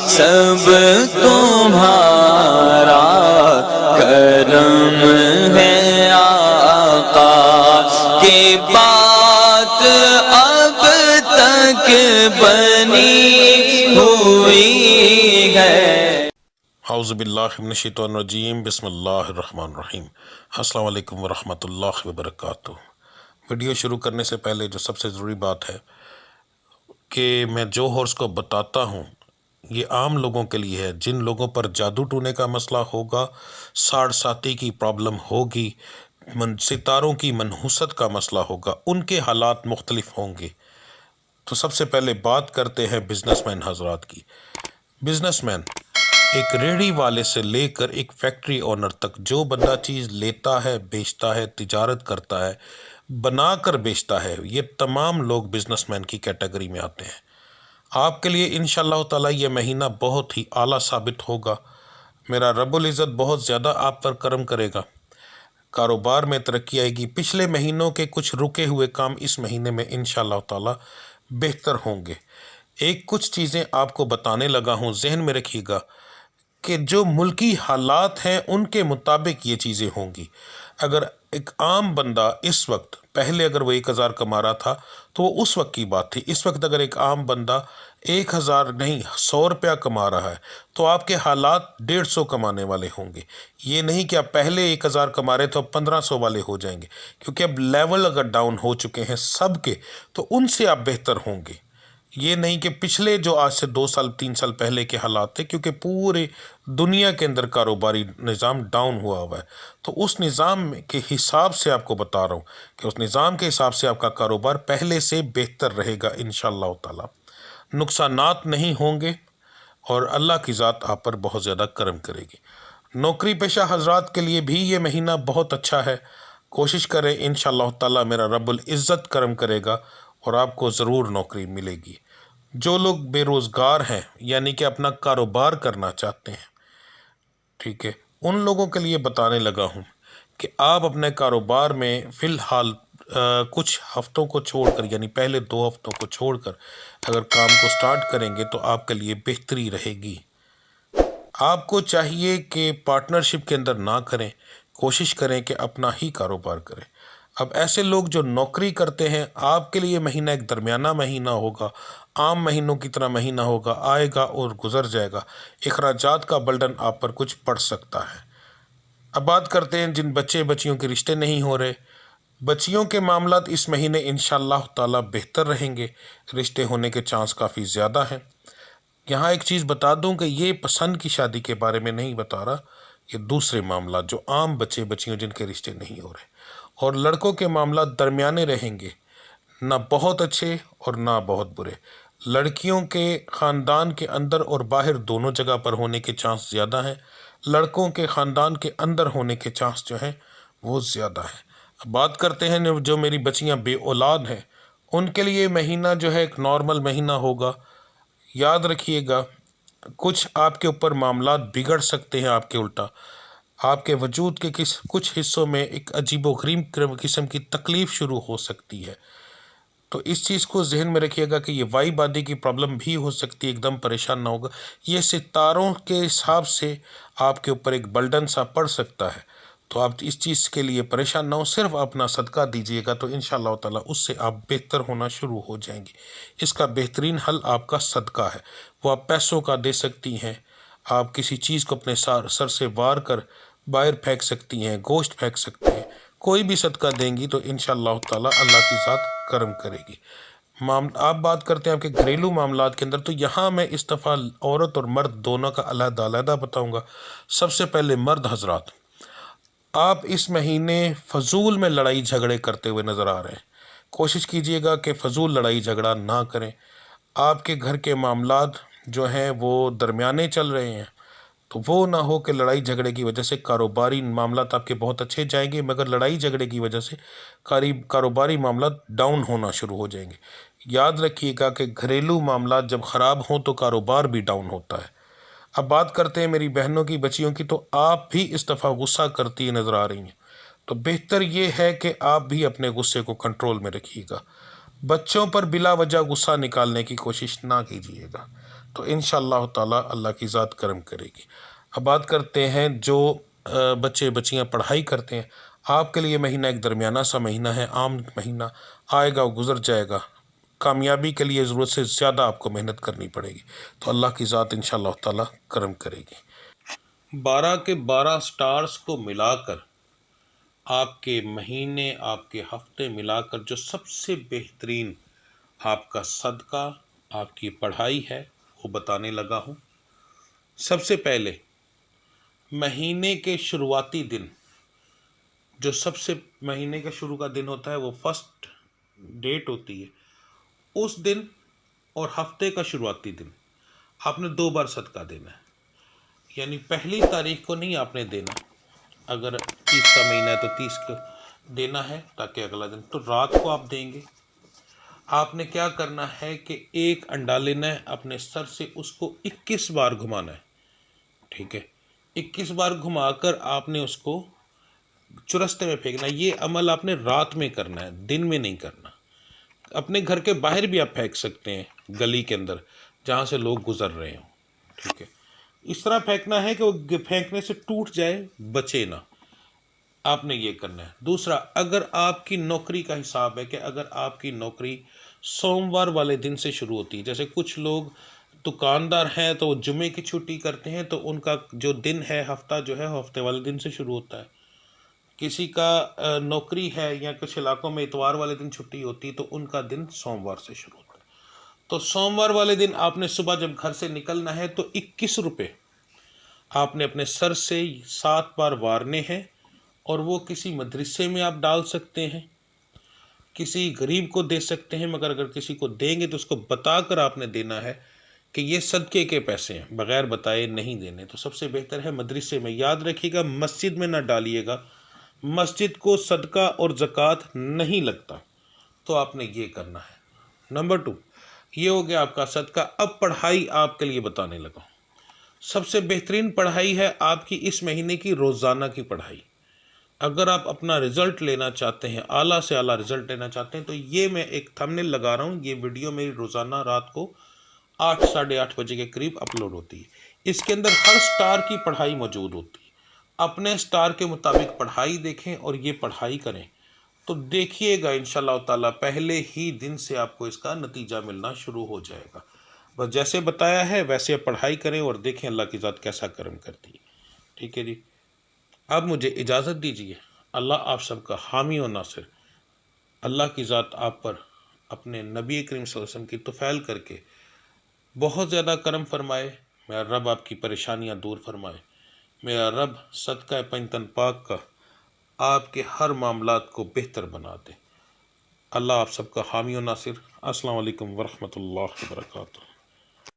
سب تمہارا کرم ہے آقا کی بات اب تک بنی ہوئی ہے۔ اعوذ باللہ من الشیطان الرجیم، بسم اللہ الرحمن الرحیم۔ السلام علیکم ورحمۃ اللہ وبرکاتہ۔ ویڈیو شروع کرنے سے پہلے جو سب سے ضروری بات ہے کہ میں جو ہورس کو بتاتا ہوں یہ عام لوگوں کے لیے ہے۔ جن لوگوں پر جادو ٹونے کا مسئلہ ہوگا، ساڑھ ساتھی کی پرابلم ہوگی، ستاروں کی منحوست کا مسئلہ ہوگا، ان کے حالات مختلف ہوں گے۔ تو سب سے پہلے بات کرتے ہیں بزنس مین حضرات کی۔ بزنس مین ایک ریڑھی والے سے لے کر ایک فیکٹری اونر تک جو بندہ چیز لیتا ہے، بیچتا ہے، تجارت کرتا ہے، بنا کر بیچتا ہے، یہ تمام لوگ بزنس مین کی کیٹیگری میں آتے ہیں۔ آپ کے لیے انشاءاللہ تعالی یہ مہینہ بہت ہی اعلیٰ ثابت ہوگا۔ میرا رب العزت بہت زیادہ آپ پر کرم کرے گا، کاروبار میں ترقی آئے گی۔ پچھلے مہینوں کے کچھ رکے ہوئے کام اس مہینے میں انشاءاللہ تعالی بہتر ہوں گے۔ کچھ چیزیں آپ کو بتانے لگا ہوں، ذہن میں رکھیے گا کہ جو ملکی حالات ہیں ان کے مطابق یہ چیزیں ہوں گی۔ اگر ایک عام بندہ اس وقت، پہلے اگر وہ 1000 کما رہا تھا تو وہ اس وقت کی بات تھی۔ اس وقت اگر ایک عام بندہ 1000 نہیں 100 روپیہ کما رہا ہے تو آپ کے حالات 150 کمانے والے ہوں گے۔ یہ نہیں کہ آپ پہلے 1000 کما رہے تو اب 1500 والے ہو جائیں گے، کیونکہ اب لیول اگر ڈاؤن ہو چکے ہیں سب کے تو ان سے آپ بہتر ہوں گے۔ یہ نہیں کہ پچھلے جو آج سے 2 سال 3 سال پہلے کے حالات تھے، کیونکہ پورے دنیا کے اندر کاروباری نظام ڈاؤن ہوا ہوا ہے۔ تو اس نظام کے حساب سے آپ کو بتا رہا ہوں کہ اس نظام کے حساب سے آپ کا کاروبار پہلے سے بہتر رہے گا انشاءاللہ تعالی۔ نقصانات نہیں ہوں گے اور اللہ کی ذات آپ پر بہت زیادہ کرم کرے گی۔ نوکری پیشہ حضرات کے لیے بھی یہ مہینہ بہت اچھا ہے۔ کوشش کریں انشاءاللہ تعالی، میرا رب العزت کرم کرے گا اور آپ کو ضرور نوکری ملے گی۔ جو لوگ بے روزگار ہیں، یعنی کہ اپنا کاروبار کرنا چاہتے ہیں، ٹھیک ہے، ان لوگوں کے لیے بتانے لگا ہوں کہ آپ اپنے کاروبار میں فی الحال کچھ ہفتوں کو چھوڑ کر، یعنی پہلے 2 ہفتوں کو چھوڑ کر اگر کام کو سٹارٹ کریں گے تو آپ کے لیے بہتری رہے گی۔ آپ کو چاہیے کہ پارٹنرشپ کے اندر نہ کریں، کوشش کریں کہ اپنا ہی کاروبار کریں۔ اب ایسے لوگ جو نوکری کرتے ہیں، آپ کے لیے مہینہ ایک درمیانہ مہینہ ہوگا، عام مہینوں کی طرح مہینہ ہوگا، آئے گا اور گزر جائے گا۔ اخراجات کا برڈن آپ پر کچھ پڑ سکتا ہے۔ اب بات کرتے ہیں جن بچے بچیوں کے رشتے نہیں ہو رہے۔ بچیوں کے معاملات اس مہینے انشاءاللہ تعالی بہتر رہیں گے، رشتے ہونے کے چانس کافی زیادہ ہیں۔ یہاں ایک چیز بتا دوں کہ یہ پسند کی شادی کے بارے میں نہیں بتا رہا، یہ دوسرے معاملات جو عام بچے بچیوں جن کے رشتے نہیں ہو رہے۔ اور لڑکوں کے معاملات درمیانے رہیں گے، نہ بہت اچھے اور نہ بہت برے۔ لڑکیوں کے خاندان کے اندر اور باہر دونوں جگہ پر ہونے کے چانس زیادہ ہیں، لڑکوں کے خاندان کے اندر ہونے کے چانس جو ہیں وہ زیادہ ہیں۔ اب بات کرتے ہیں جو میری بچیاں بے اولاد ہیں، ان کے لیے مہینہ جو ہے ایک نارمل مہینہ ہوگا۔ یاد رکھیے گا کچھ آپ کے اوپر معاملات بگڑ سکتے ہیں، آپ کے الٹا آپ کے وجود کے کچھ حصوں میں ایک عجیب و غریب قسم کی تکلیف شروع ہو سکتی ہے۔ تو اس چیز کو ذہن میں رکھیے گا کہ یہ وائی بادی کی پرابلم بھی ہو سکتی ہے، ایک دم پریشان نہ ہوگا۔ یہ ستاروں کے حساب سے آپ کے اوپر ایک برڈن سا پڑ سکتا ہے، تو آپ اس چیز کے لیے پریشان نہ ہو، صرف اپنا صدقہ دیجیے گا تو انشاءاللہ تعالی اس سے آپ بہتر ہونا شروع ہو جائیں گے۔ اس کا بہترین حل آپ کا صدقہ ہے، وہ آپ پیسوں کا دے سکتی ہیں، آپ کسی چیز کو اپنے سر سے وار کر باہر پھینک سکتی ہیں، گوشت پھینک سکتی ہیں، کوئی بھی صدقہ دیں گی تو انشاءاللہ تعالی اللہ کی ذات کرم کرے گی۔ آپ بات کرتے ہیں آپ کے گھریلو معاملات کے اندر، تو یہاں میں اس دفعہ عورت اور مرد دونوں کا علیحدہ علیحدہ بتاؤں گا۔ سب سے پہلے مرد حضرات، آپ اس مہینے فضول میں لڑائی جھگڑے کرتے ہوئے نظر آ رہے ہیں۔ کوشش کیجئے گا کہ فضول لڑائی جھگڑا نہ کریں۔ آپ کے گھر کے معاملات جو ہیں وہ درمیانے چل رہے ہیں، تو وہ نہ ہو کہ لڑائی جھگڑے کی وجہ سے کاروباری معاملات آپ کے بہت اچھے جائیں گے، مگر لڑائی جھگڑے کی وجہ سے کاروباری معاملات ڈاؤن ہونا شروع ہو جائیں گے۔ یاد رکھیے گا کہ گھریلو معاملات جب خراب ہوں تو کاروبار بھی ڈاؤن ہوتا ہے۔ اب بات کرتے ہیں میری بہنوں کی بچیوں کی، تو آپ بھی اس دفعہ غصہ کرتی نظر آ رہی ہیں، تو بہتر یہ ہے کہ آپ بھی اپنے غصے کو کنٹرول میں رکھیے گا۔ بچوں پر بلا وجہ غصہ نکالنے کی کوشش نہ کیجیے گا۔ تو انشاءاللہ تعالی اللہ کی ذات کرم کرے گی۔ اب بات کرتے ہیں جو بچے بچیاں پڑھائی کرتے ہیں، آپ کے لیے مہینہ ایک درمیانہ سا مہینہ ہے، عام مہینہ آئے گا، گزر جائے گا۔ کامیابی کے لیے ضرورت سے زیادہ آپ کو محنت کرنی پڑے گی، تو اللہ کی ذات انشاءاللہ تعالی کرم کرے گی۔ 12 کے 12 سٹارز کو ملا کر آپ کے مہینے، آپ کے ہفتے ملا کر جو سب سے بہترین آپ کا صدقہ، آپ کی پڑھائی ہے، وہ بتانے لگا ہوں۔ سب سے پہلے مہینے کے شروعاتی دن، جو سب سے مہینے کا شروع کا دن ہوتا ہے وہ فرسٹ ڈیٹ ہوتی ہے، اس دن اور ہفتے کا شروعاتی دن آپ نے 2 بار صدقہ دینا ہے۔ یعنی پہلی تاریخ کو نہیں آپ نے دینا، اگر 30 کا مہینہ ہے تو 30 کو دینا ہے تاکہ اگلا دن، تو رات کو آپ دیں گے۔ آپ نے کیا کرنا ہے کہ ایک انڈا لینا ہے، اپنے سر سے اس کو 21 بار گھمانا ہے، ٹھیک ہے؟ 21 بار گھما کر آپ نے اس کو چرستے میں پھینکنا ہے۔ یہ عمل آپ نے رات میں کرنا ہے، دن میں نہیں کرنا۔ اپنے گھر کے باہر بھی آپ پھینک سکتے ہیں، گلی کے اندر جہاں سے لوگ گزر رہے ہوں، ٹھیک ہے؟ اس طرح پھینکنا ہے کہ وہ پھینکنے سے ٹوٹ جائے، بچے نہ۔ آپ نے یہ کرنا ہے۔ دوسرا، اگر آپ کی نوکری کا حساب ہے کہ اگر آپ کی نوکری سوموار والے دن سے شروع ہوتی ہے، جیسے کچھ لوگ دکاندار ہیں تو وہ جمعے کی چھٹی کرتے ہیں، تو ان کا جو دن ہے، ہفتہ جو ہے، ہفتے والے دن سے شروع ہوتا ہے۔ کسی کا نوکری ہے یا کچھ علاقوں میں اتوار والے دن چھٹی ہوتی، تو ان کا دن سوموار سے شروع ہوتا ہے۔ تو سوموار والے دن آپ نے صبح جب گھر سے نکلنا ہے تو 21 روپے آپ نے اپنے سر سے 7 بار وارنے ہیں، اور وہ کسی مدرسے میں آپ ڈال سکتے ہیں، کسی غریب کو دے سکتے ہیں، مگر اگر کسی کو دیں گے تو اس کو بتا کر آپ نے دینا ہے کہ یہ صدقے کے پیسے ہیں، بغیر بتائے نہیں دینے۔ تو سب سے بہتر ہے مدرسے میں۔ یاد رکھیے گا، مسجد میں نہ ڈالیے گا، مسجد کو صدقہ اور زکوٰۃ نہیں لگتا، تو آپ نے یہ کرنا ہے۔ نمبر 2، یہ ہو گیا آپ کا صدقہ۔ اب پڑھائی آپ کے لیے بتانے لگا ہوں۔ سب سے بہترین پڑھائی ہے آپ کی اس مہینے کی روزانہ کی پڑھائی۔ اگر آپ اپنا رزلٹ لینا چاہتے ہیں، اعلیٰ سے اعلیٰ رزلٹ لینا چاہتے ہیں، تو یہ میں ایک تھمبنیل لگا رہا ہوں۔ یہ ویڈیو میری روزانہ رات کو 8 ساڑھے 8 بجے کے قریب اپلوڈ ہوتی ہے۔ اس کے اندر ہر سٹار کی پڑھائی موجود ہوتی ہے۔ اپنے سٹار کے مطابق پڑھائی دیکھیں اور یہ پڑھائی کریں، تو دیکھیے گا انشاءاللہ تعالیٰ پہلے ہی دن سے آپ کو اس کا نتیجہ ملنا شروع ہو جائے گا۔ بس جیسے بتایا ہے ویسے پڑھائی کریں اور دیکھیں اللہ کی ذات کیسا کرم کرتی ہے، ٹھیک ہے جی؟ اب مجھے اجازت دیجیے۔ اللہ آپ سب کا حامی و ناصر۔ اللہ کی ذات آپ پر اپنے نبی کریم صلی اللہ علیہ وسلم کی طفیل کر کے بہت زیادہ کرم فرمائے۔ میرا رب آپ کی پریشانیاں دور فرمائے۔ میرا رب صدقہ پنجتن پاک کا آپ کے ہر معاملات کو بہتر بنا دے۔ اللہ آپ سب کا حامی و ناصر۔ السلام علیکم ورحمۃ اللہ وبرکاتہ۔